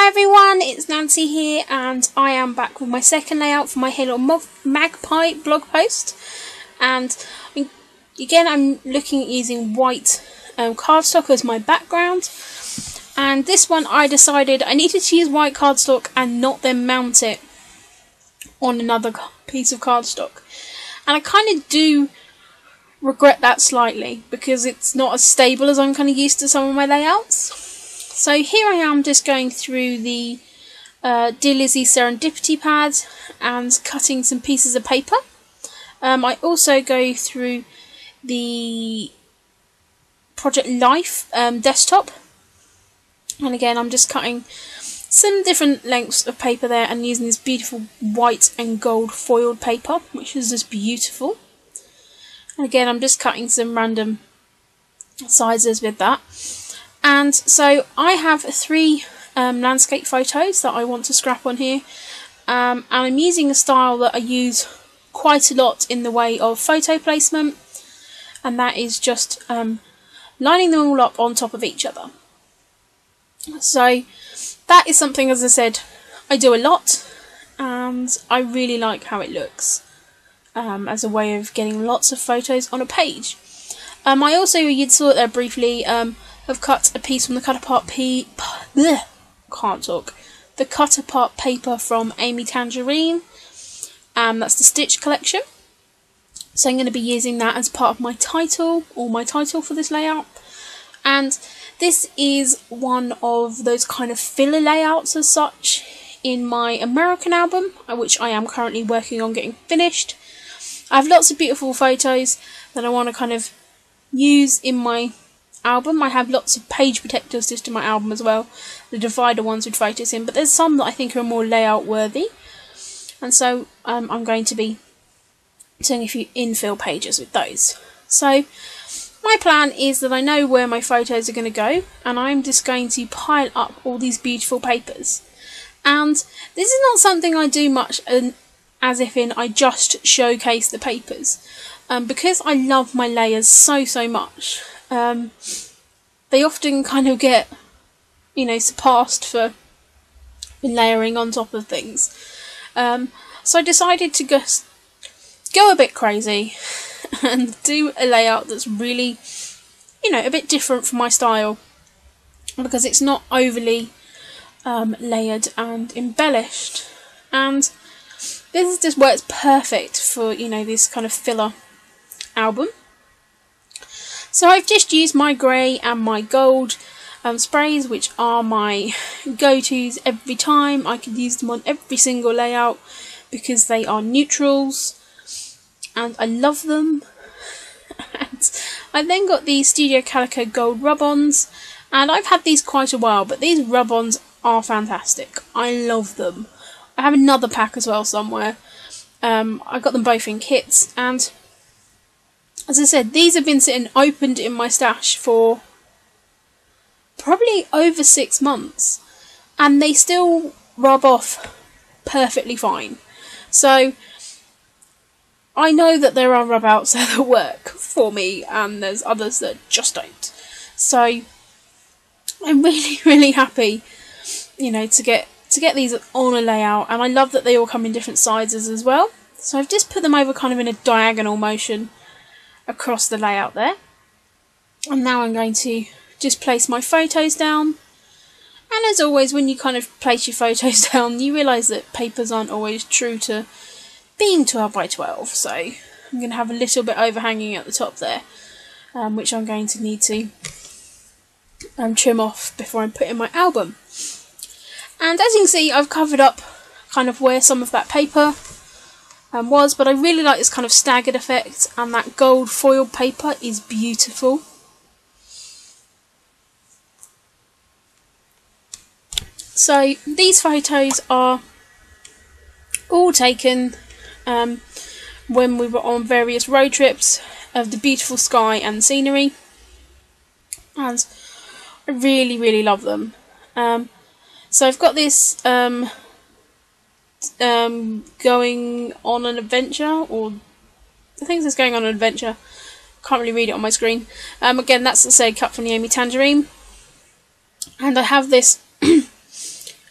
Hi everyone, it's Nancy here, and I am back with my second layout for my Hey Little Magpie blog post. And again, I'm looking at using white cardstock as my background. And this one, I decided I needed to use white cardstock and not then mount it on another piece of cardstock. And I kind of do regret that slightly, because it's not as stable as I'm kind of used to some of my layouts. So here I am just going through the Dear Lizzie Serendipity pad and cutting some pieces of paper. I also go through the Project Life desktop, and again I'm just cutting some different lengths of paper there and using this beautiful white and gold foiled paper, which is just beautiful. And again I'm just cutting some random sizes with that. And so I have three landscape photos that I want to scrap on here, and I'm using a style that I use quite a lot in the way of photo placement, and that is just lining them all up on top of each other. So that is something, as I said, I do a lot, and I really like how it looks as a way of getting lots of photos on a page. I also, you saw it there briefly, I've cut a piece from the cut apart the cut apart paper from Amy Tangerine. That's the Stitch collection. So I'm going to be using that as part of my title, or my title for this layout. And this is one of those kind of filler layouts as such in my American album, which I am currently working on getting finished. I have lots of beautiful photos that I want to kind of use in my album. I have lots of page protectors just in my album as well, the divider ones with photos in, but there's some that I think are more layout worthy, and so I'm going to be doing a few infill pages with those. So my plan is that I know where my photos are going to go, and I'm just going to pile up all these beautiful papers. And this is not something I do much as if in I just showcase the papers, because I love my layers so much. They often kind of get, surpassed for layering on top of things. So I decided to go a bit crazy and do a layout that's really, a bit different from my style, because it's not overly layered and embellished. And this just works perfect for, this kind of filler album. So I've just used my grey and my gold sprays, which are my go-tos every time. I could use them on every single layout because they are neutrals and I love them. And I then got the Studio Calico gold rub-ons, and I've had these quite a while, but these rub-ons are fantastic. I love them. I have another pack as well somewhere. I got them both in kits, and as I said, these have been sitting opened in my stash for probably over 6 months, and they still rub off perfectly fine. So I know that there are rub outs that work for me, and there's others that just don't. So I'm really happy, to get these on a layout, and I love that they all come in different sizes as well. So I've just put them over kind of in a diagonal motion across the layout there, and now I'm going to just place my photos down. And as always, when you kind of place your photos down, you realise that papers aren't always true to being 12 by 12, so I'm going to have a little bit overhanging at the top there, which I'm going to need to trim off before I put in my album. And as you can see, I've covered up kind of where some of that paper was, but I really like this kind of staggered effect, and that gold foiled paper is beautiful. So these photos are all taken when we were on various road trips of the beautiful sky and scenery, and I really love them. So I've got this going on an adventure, or I think it's going on an adventure. Can't really read it on my screen. Again, that's, say, cut from the Amy Tangerine. And I have this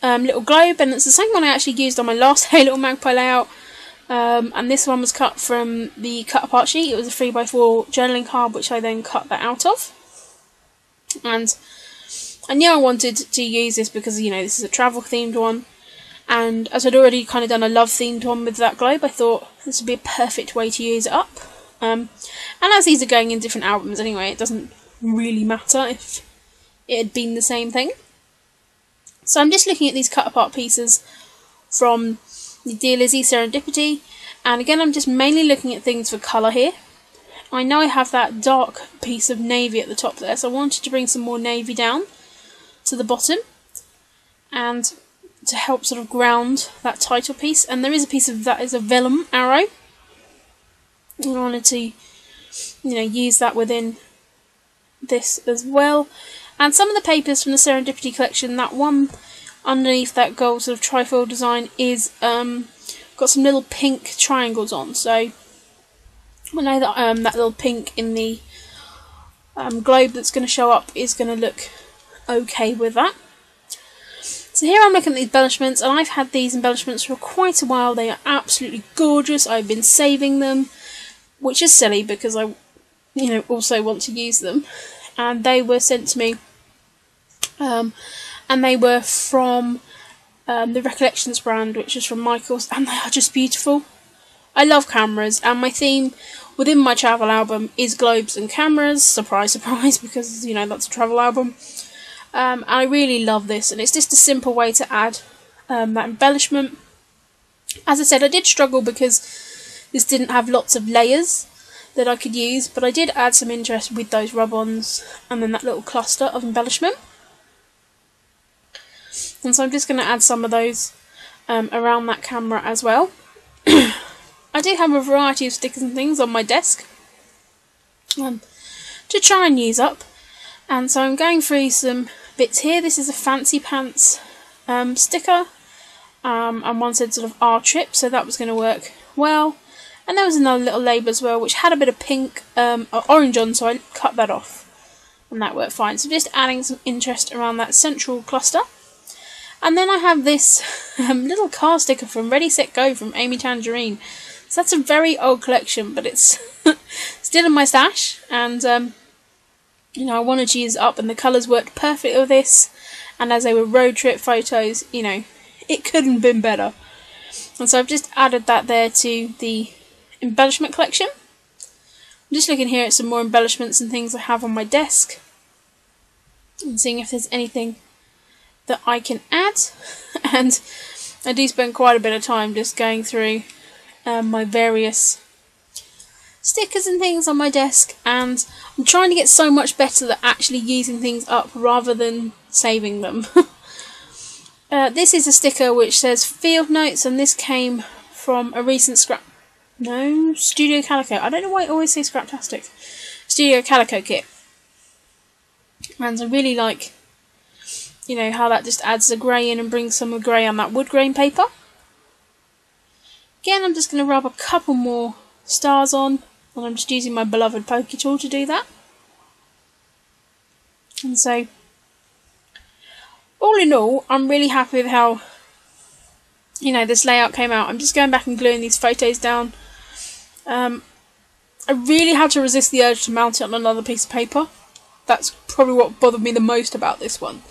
little globe, and it's the same one I actually used on my last Hey Little Magpie layout. And this one was cut from the cut apart sheet. It was a 3x4 journaling card, which I then cut that out of. And I knew I wanted to use this because, you know, this is a travel themed one. And as I'd already kind of done a love themed one with that globe, I thought this would be a perfect way to use it up. And as these are going in different albums anyway, it doesn't really matter if it had been the same thing. So I'm just looking at these cut apart pieces from the Dear Lizzie Serendipity, and again I'm just mainly looking at things for colour here. I know I have that dark piece of navy at the top there, so I wanted to bring some more navy down to the bottom and to help sort of ground that title piece. And there is a piece of that is a vellum arrow. I wanted to, you know, use that within this as well. And some of the papers from the Serendipity collection, that one underneath that gold sort of trifoil design is got some little pink triangles on. So I know that that little pink in the globe that's going to show up is going to look okay with that. So here I'm looking at these embellishments, and I've had these embellishments for quite a while. They are absolutely gorgeous. I've been saving them, which is silly because I, you know, also want to use them. And they were sent to me, and they were from the Recollections brand, which is from Michael's, and they are just beautiful. I love cameras, and my theme within my travel album is globes and cameras. Surprise, surprise, because, you know, that's a travel album. I really love this, and it's just a simple way to add that embellishment. As I said, I did struggle because this didn't have lots of layers that I could use, but I did add some interest with those rub-ons and then that little cluster of embellishment. And so I'm just going to add some of those around that camera as well. I do have a variety of stickers and things on my desk to try and use up. And so I'm going through some bits here. This is a Fancy Pants sticker, and one said sort of our trip, so that was going to work well. And there was another little label as well, which had a bit of pink, orange on, so I cut that off, and that worked fine. So just adding some interest around that central cluster. And then I have this little car sticker from Ready Set Go from Amy Tangerine. So that's a very old collection, but it's still in my stash, and you know, I wanted to use it up, and the colours worked perfectly with this, and as they were road trip photos, you know, it couldn't have been better. And so I've just added that there to the embellishment collection. I'm just looking here at some more embellishments and things I have on my desk, and seeing if there's anything that I can add. And I do spend quite a bit of time just going through my various stickers and things on my desk, and I'm trying to get so much better at actually using things up rather than saving them. This is a sticker which says Field Notes, and this came from a recent Studio Calico. I don't know why I always say Scraptastic. Studio Calico kit. And I really like, you know, how that just adds the grey in and brings some grey on that wood grain paper. Again, I'm just going to rub a couple more stars on, and I'm just using my beloved pokey tool to do that. And so, all in all, I'm really happy with how, you know, this layout came out. I'm just going back and gluing these photos down. I really had to resist the urge to mount it on another piece of paper. That's probably what bothered me the most about this one.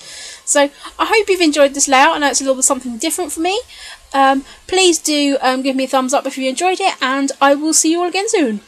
So I hope you've enjoyed this layout. I know it's a little bit something different for me. Please do give me a thumbs up if you enjoyed it, and I will see you all again soon.